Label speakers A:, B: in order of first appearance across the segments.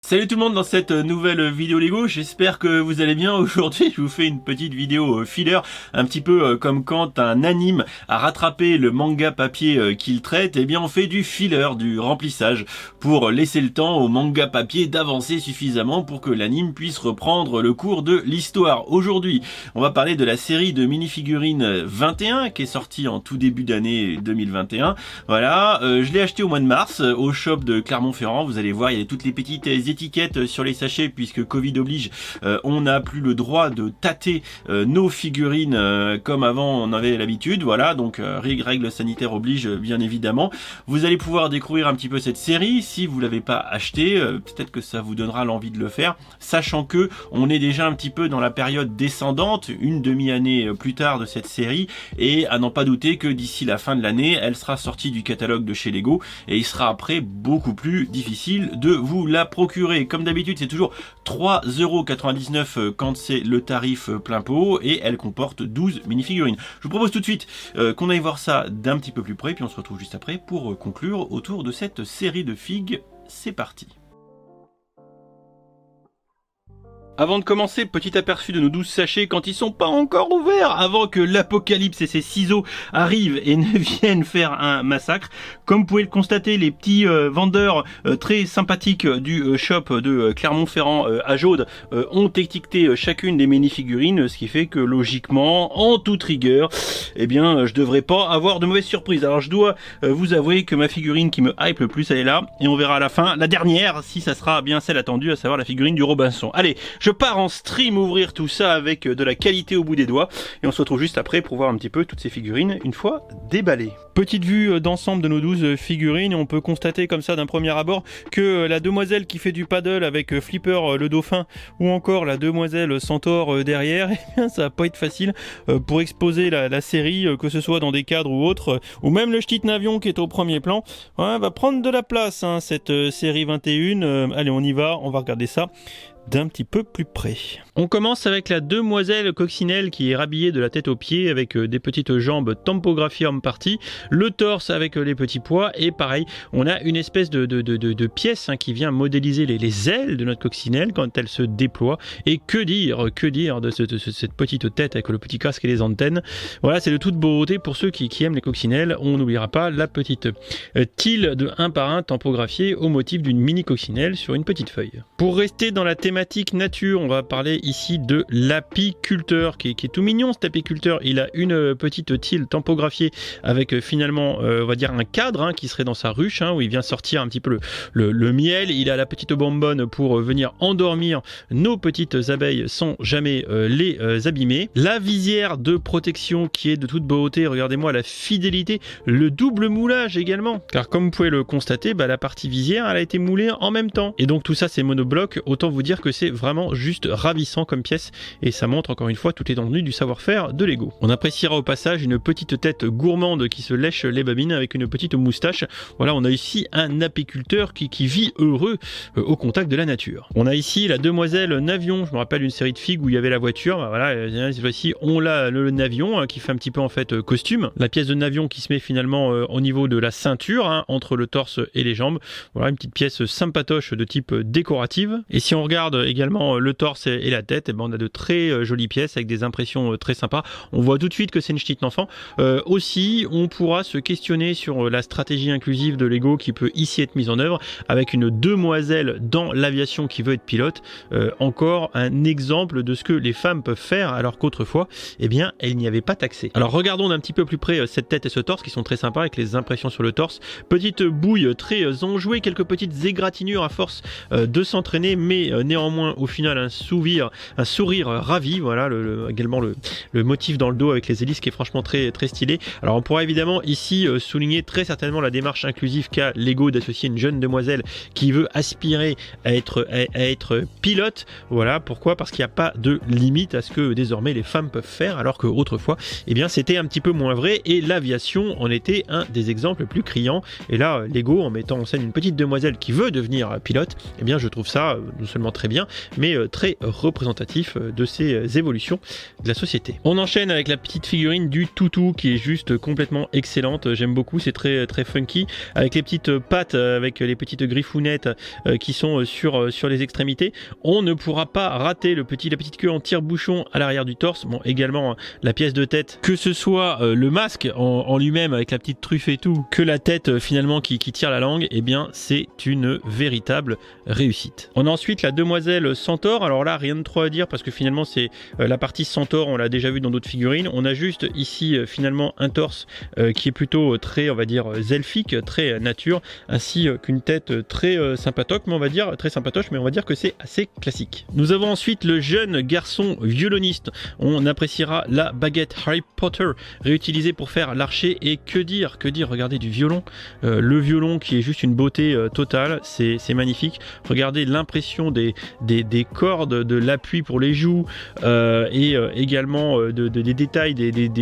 A: Salut tout le monde dans cette nouvelle vidéo Lego, j'espère que vous allez bien. Aujourd'hui je vous fais une petite vidéo filler, un petit peu comme quand un anime a rattrapé le manga papier qu'il traite, et bien on fait du filler, du remplissage, pour laisser le temps au manga papier d'avancer suffisamment pour que l'anime puisse reprendre le cours de l'histoire. Aujourd'hui on va parler de la série de minifigurines 21 qui est sortie en tout début d'année 2021. Voilà, je l'ai acheté au mois de mars au shop de Clermont-Ferrand. Vous allez voir, il y a toutes les petites étiquettes sur les sachets puisque Covid oblige, on n'a plus le droit de tâter nos figurines comme avant on avait l'habitude. Voilà, donc règles sanitaires oblige bien évidemment. Vous allez pouvoir découvrir un petit peu cette série si vous l'avez pas acheté, peut-être que ça vous donnera l'envie de le faire, sachant que on est déjà un petit peu dans la période descendante, une demi-année plus tard de cette série, et à n'en pas douter que d'ici la fin de l'année elle sera sortie du catalogue de chez Lego et il sera après beaucoup plus difficile de vous la procurer. Comme d'habitude c'est toujours 3,99€ quand c'est le tarif plein pot, et elle comporte 12 minifigurines. Je vous propose tout de suite qu'on aille voir ça d'un petit peu plus près, puis on se retrouve juste après pour conclure autour de cette série de figues. C'est parti. Avant de commencer, petit aperçu de nos 12 sachets quand ils sont pas encore ouverts, avant que l'apocalypse et ses ciseaux arrivent et ne viennent faire un massacre. Comme vous pouvez le constater, les petits vendeurs très sympathiques du shop de Clermont-Ferrand à Jaude ont étiqueté chacune des minifigurines, ce qui fait que logiquement, en toute rigueur, eh bien, je devrais pas avoir de mauvaises surprises. Alors je dois vous avouer que ma figurine qui me hype le plus, elle est là, et on verra à la fin la dernière, si ça sera bien celle attendue, à savoir la figurine du Robinson. Allez, je pars en stream ouvrir tout ça avec de la qualité au bout des doigts, et on se retrouve juste après pour voir un petit peu toutes ces figurines une fois déballées. Petite vue d'ensemble de nos 12 figurines, et on peut constater comme ça d'un premier abord que la demoiselle qui fait du paddle avec Flipper le dauphin, ou encore la demoiselle centaure derrière, eh bien ça va pas être facile pour exposer la série, que ce soit dans des cadres ou autres, ou même le petit avion qui est au premier plan. Ouais, va prendre de la place cette série 21. Allez, on y va, on va regarder ça d'un petit peu plus près. On commence avec la demoiselle coccinelle qui est rhabillée de la tête aux pieds avec des petites jambes tampographium parties, le torse avec les petits pois, et pareil, on a une espèce de pièce qui vient modéliser les ailes de notre coccinelle quand elle se déploie. Et que dire de cette petite tête avec le petit casque et les antennes. Voilà, c'est de toute beauté pour ceux qui aiment les coccinelles. On n'oubliera pas la petite tile de 1 par 1 tampographiée au motif d'une mini coccinelle sur une petite feuille. Pour rester dans la thématique nature, on va parler ici de l'apiculteur qui est tout mignon. Cet apiculteur, il a une petite tile tampographiée avec finalement on va dire un cadre qui serait dans sa ruche, où il vient sortir un petit peu le miel. Il a la petite bonbonne pour venir endormir nos petites abeilles sans jamais les abîmer. La visière de protection qui est de toute beauté, regardez-moi la fidélité, le double moulage également, car comme vous pouvez le constater, la partie visière elle a été moulée en même temps, et donc tout ça c'est monobloc. Autant vous dire que c'est vraiment juste ravissant comme pièce, et ça montre encore une fois toute l'étendue du savoir-faire de Lego. On appréciera au passage une petite tête gourmande qui se lèche les babines avec une petite moustache. Voilà, on a ici un apiculteur qui vit heureux au contact de la nature. On a ici la demoiselle Navion, je me rappelle une série de figues où il y avait la voiture, voilà, cette fois-ci on l'a le Navion qui fait un petit peu en fait costume. La pièce de Navion qui se met finalement au niveau de la ceinture, entre le torse et les jambes. Voilà, une petite pièce sympatoche de type décorative. Et si on regarde également le torse et la tête, on a de très jolies pièces avec des impressions très sympas. On voit tout de suite que c'est une petite enfant. Aussi, on pourra se questionner sur la stratégie inclusive de Lego qui peut ici être mise en œuvre avec une demoiselle dans l'aviation qui veut être pilote. Encore un exemple de ce que les femmes peuvent faire alors qu'autrefois, eh bien, elles n'y avaient pas taxé. Alors regardons d'un petit peu plus près cette tête et ce torse qui sont très sympas avec les impressions sur le torse. Petite bouille très enjouée, quelques petites égratignures à force de s'entraîner, mais néanmoins au final un sourire ravi. Voilà, également le motif dans le dos avec les hélices qui est franchement très stylé. Alors on pourra évidemment ici souligner très certainement la démarche inclusive qu'a Lego d'associer une jeune demoiselle qui veut aspirer à être pilote. Voilà, pourquoi? Parce qu'il n'y a pas de limite à ce que désormais les femmes peuvent faire, alors qu'autrefois eh bien c'était un petit peu moins vrai, et l'aviation en était un des exemples plus criants. Et là Lego, en mettant en scène une petite demoiselle qui veut devenir pilote, eh bien je trouve ça non seulement très bien, bien, mais très représentatif de ces évolutions de la société. On enchaîne avec la petite figurine du toutou qui est juste complètement excellente, j'aime beaucoup, c'est très funky, avec les petites pattes, avec les petites griffounettes qui sont sur les extrémités. On ne pourra pas rater la petite queue en tire-bouchon à l'arrière du torse, bon également la pièce de tête, que ce soit le masque en lui-même avec la petite truffe et tout, que la tête finalement qui tire la langue, eh bien c'est une véritable réussite. On a ensuite la demoiselle Centaure, alors là rien de trop à dire parce que finalement c'est la partie Centaure, on l'a déjà vu dans d'autres figurines, on a juste ici finalement un torse qui est plutôt très, on va dire, elfique, très nature, ainsi qu'une tête très sympatoche, mais on va dire que c'est assez classique. Nous avons ensuite le jeune garçon violoniste, on appréciera la baguette Harry Potter réutilisée pour faire l'archer, et que dire, regardez du violon, le violon qui est juste une beauté totale, c'est magnifique, regardez l'impression des cordes, de l'appui pour les joues, et également des détails,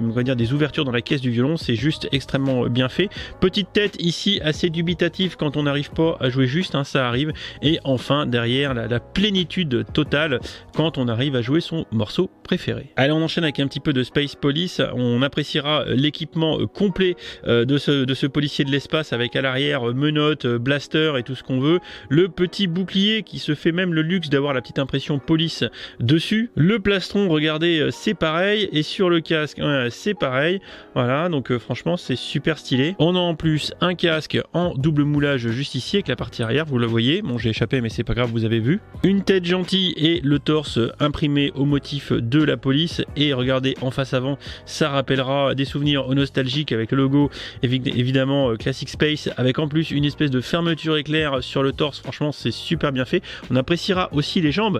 A: on va dire des ouvertures dans la caisse du violon, c'est juste extrêmement bien fait. Petite tête ici assez dubitative quand on n'arrive pas à jouer juste, hein, ça arrive, et enfin derrière la plénitude totale quand on arrive à jouer son morceau préféré. Allez, on enchaîne avec un petit peu de Space Police, on appréciera l'équipement complet de ce policier de l'espace avec à l'arrière menottes, blaster et tout ce qu'on veut, le petit bouclier qui se fait même le luxe d'avoir la petite impression police dessus, le plastron, regardez, c'est pareil, et sur le casque c'est pareil, voilà, donc franchement c'est super stylé. On a en plus un casque en double moulage juste ici avec la partie arrière, vous le voyez, bon j'ai échappé mais c'est pas grave, vous avez vu, une tête gentille et le torse imprimé au motif de la police, et regardez en face avant, ça rappellera des souvenirs nostalgiques avec le logo évidemment Classic Space, avec en plus une espèce de fermeture éclair sur le torse, franchement c'est super bien fait. On appréciera aussi les jambes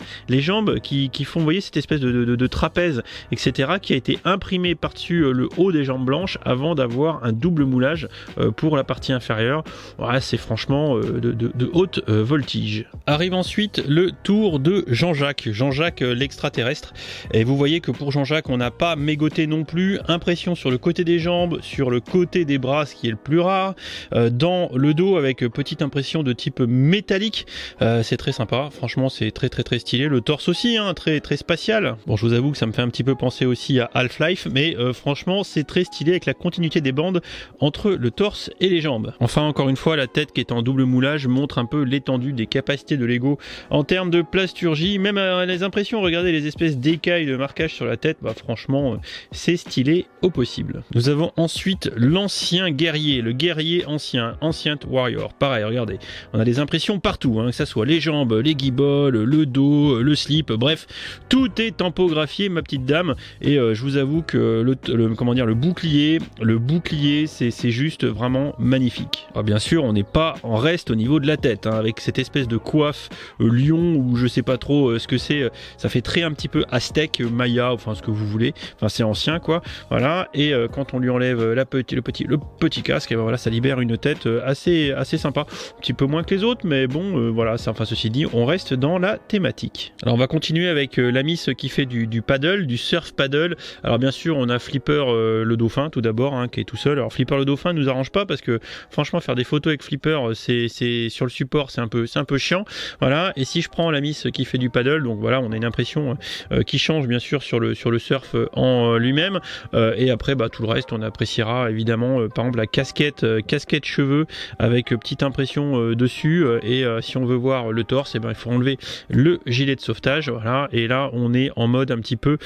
A: qui font, vous voyez, cette espèce de trapèze, etc., qui a été imprimé par-dessus le haut des jambes blanches avant d'avoir un double moulage pour la partie inférieure. Voilà, c'est franchement de haute voltige. Arrive ensuite le tour de Jean-Jacques l'extraterrestre, et vous voyez que pour Jean-Jacques on n'a pas mégoté non plus, impression sur le côté des jambes, sur le côté des bras, ce qui est le plus rare, dans le dos avec petite impression de type métallique, c'est très sympa, franchement c'est très stylé, le torse aussi, hein, très spatial. Bon, je vous avoue que ça me fait un petit peu penser aussi à Half-Life, mais franchement c'est très stylé avec la continuité des bandes entre le torse et les jambes. Enfin, encore une fois, la tête qui est en double moulage montre un peu l'étendue des capacités de Lego en termes de plasturgie, même les impressions, regardez les espèces d'écailles de marquage sur la tête, bah franchement c'est stylé au possible. Nous avons ensuite l'ancien guerrier, le guerrier ancien warrior, pareil, regardez, on a des impressions partout, hein, que ça soit les jambes, les guibolles, le dos, le slip, bref, tout est tampographié ma petite dame, et je vous avoue que le bouclier c'est juste vraiment magnifique. Alors, bien sûr on n'est pas en reste au niveau de la tête, hein, avec cette espèce de coiffe lion, ou je sais pas trop ce que c'est, ça fait très un petit peu aztèque, maya, enfin ce que vous voulez, enfin c'est ancien quoi, voilà, et quand on lui enlève le petit casque, et ben voilà, ça libère une tête assez sympa, un petit peu moins que les autres, mais bon voilà, enfin ceci dit, on reste dans la thématique. Alors on va continuer avec la miss qui fait du paddle, du surf paddle. Alors bien sûr on a Flipper le dauphin tout d'abord, hein, qui est tout seul. Alors Flipper le dauphin nous arrange pas parce que franchement faire des photos avec Flipper c'est sur le support c'est un peu chiant, voilà. Et si je prends la miss qui fait du paddle, donc voilà, on a une impression qui change bien sûr sur le surf en lui-même, et après bah tout le reste on appréciera évidemment par exemple la casquette cheveux avec petite impression dessus, et si on veut voir le torse, et ben il faut enlever le gilet de sauvetage, voilà. Et là on est en mode un petit peu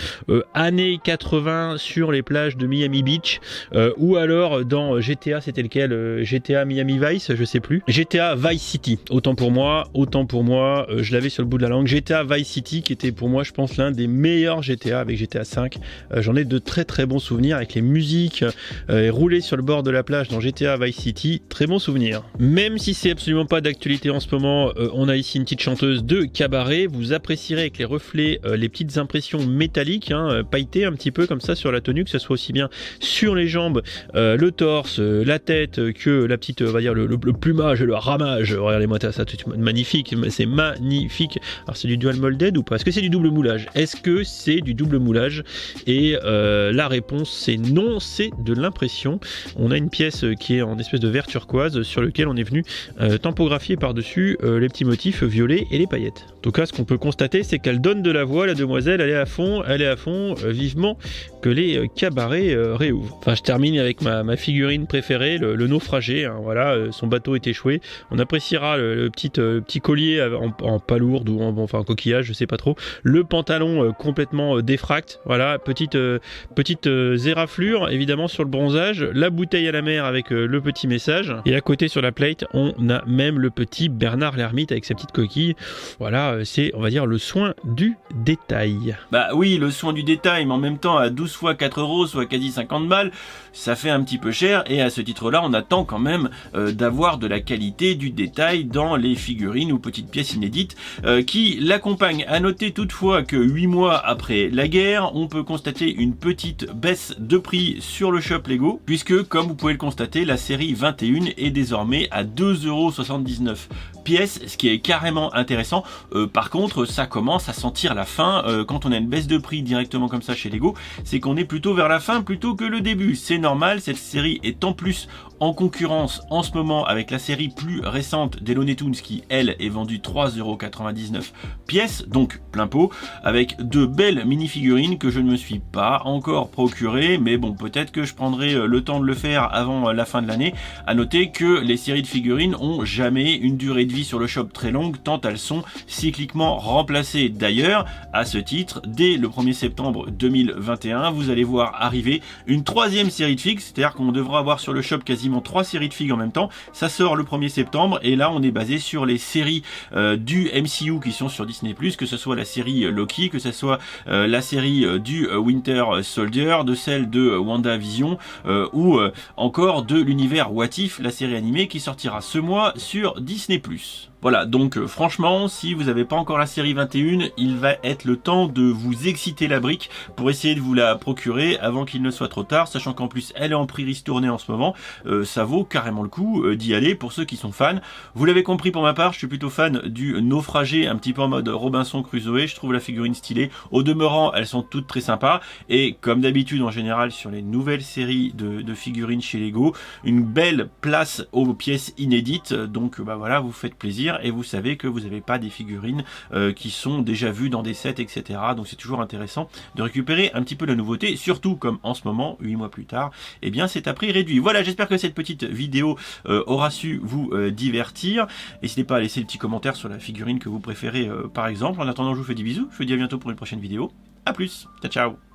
A: années 80 sur les plages de Miami Beach, ou alors dans GTA, c'était lequel, GTA Miami Vice, je sais plus, GTA Vice City, autant pour moi, je l'avais sur le bout de la langue, GTA Vice City qui était pour moi je pense l'un des meilleurs GTA avec GTA 5, j'en ai de très bons souvenirs avec les musiques, rouler sur le bord de la plage dans GTA Vice City, très bons souvenirs. Même si c'est absolument pas d'actualité en ce moment, on a ici une petite chanteuse de cabaret, vous apprécierez avec les reflets, les petites impressions métalliques, hein, pailletées un petit peu comme ça sur la tenue, que ce soit aussi bien sur les jambes, le torse, la tête, que la petite, on va dire le plumage, le ramage, regardez-moi ça, c'est magnifique, c'est magnifique. Alors c'est du dual molded ou pas? Est-ce que c'est du double moulage? Et la réponse c'est non, c'est de l'impression. On a une pièce qui est en espèce de vert turquoise sur lequel on est venu tampographier par-dessus les petits motifs violets et les paillettes. tête. En tout cas, ce qu'on peut constater, c'est qu'elle donne de la voix, la demoiselle, elle est à fond, vivement que les cabarets réouvrent. Enfin, je termine avec ma figurine préférée, le naufragé, hein, voilà, son bateau est échoué. On appréciera le petit collier en palourde ou en coquillage, je sais pas trop. Le pantalon complètement défracte, voilà, petite éraflure évidemment sur le bronzage, la bouteille à la mer avec le petit message, et à côté sur la plate, on a même le petit Bernard l'ermite avec sa petite coquille. Voilà, c'est, on va dire, le soin du détail. Bah oui, le soin du détail, mais en même temps à 12 fois 4 €, soit quasi 50 balles, ça fait un petit peu cher, et à ce titre-là, on attend quand même d'avoir de la qualité, du détail dans les figurines ou petites pièces inédites qui l'accompagnent. À noter toutefois que 8 mois après la guerre, on peut constater une petite baisse de prix sur le shop Lego, puisque comme vous pouvez le constater, la série 21 est désormais à 2,79 € pièce, ce qui est carrément intéressant. Par contre, ça commence à sentir la fin quand on a une baisse de prix directement comme ça chez Lego, c'est qu'on est plutôt vers la fin plutôt que le début. C'est normal, cette série est en plus en concurrence en ce moment avec la série plus récente des Looney Tunes qui, elle, est vendue 3,99 € pièce, donc plein pot, avec de belles mini-figurines que je ne me suis pas encore procuré, mais bon, peut-être que je prendrai le temps de le faire avant la fin de l'année. À noter que les séries de figurines ont jamais une durée de vie sur le shop très longue, tant elles sont cycliquement remplacées. D'ailleurs, à ce titre, dès le 1er septembre 2021, vous allez voir arriver une troisième série de figues, c'est-à-dire qu'on devra avoir sur le shop quasiment 3 séries de figues en même temps. Ça sort le 1er septembre, et là on est basé sur les séries du MCU qui sont sur Disney+, que ce soit la série Loki, que ce soit la série du Winter Soldier, de celle de WandaVision, ou encore de l'univers What If, la série animée qui sortira ce mois sur Disney+. Voilà, donc franchement, si vous n'avez pas encore la série 21, il va être le temps de vous exciter la brique pour essayer de vous la procurer avant qu'il ne soit trop tard, sachant qu'en plus elle est en prix ristourné en ce moment. Ça vaut carrément le coup d'y aller pour ceux qui sont fans. Vous l'avez compris, pour ma part, je suis plutôt fan du naufragé, un petit peu en mode Robinson Crusoe. Je trouve la figurine stylée. Au demeurant, elles sont toutes très sympas, et comme d'habitude en général sur les nouvelles séries de figurines chez Lego, une belle place aux pièces inédites. Donc bah voilà, vous faites plaisir. Et vous savez que vous n'avez pas des figurines qui sont déjà vues dans des sets, etc. Donc c'est toujours intéressant de récupérer un petit peu de nouveauté, surtout comme en ce moment, 8 mois plus tard, eh bien c'est à prix réduit. Voilà, j'espère que cette petite vidéo aura su vous divertir. N'hésitez pas à laisser le petit commentaire sur la figurine que vous préférez par exemple. En attendant, je vous fais des bisous. Je vous dis à bientôt pour une prochaine vidéo. A plus, ciao ciao.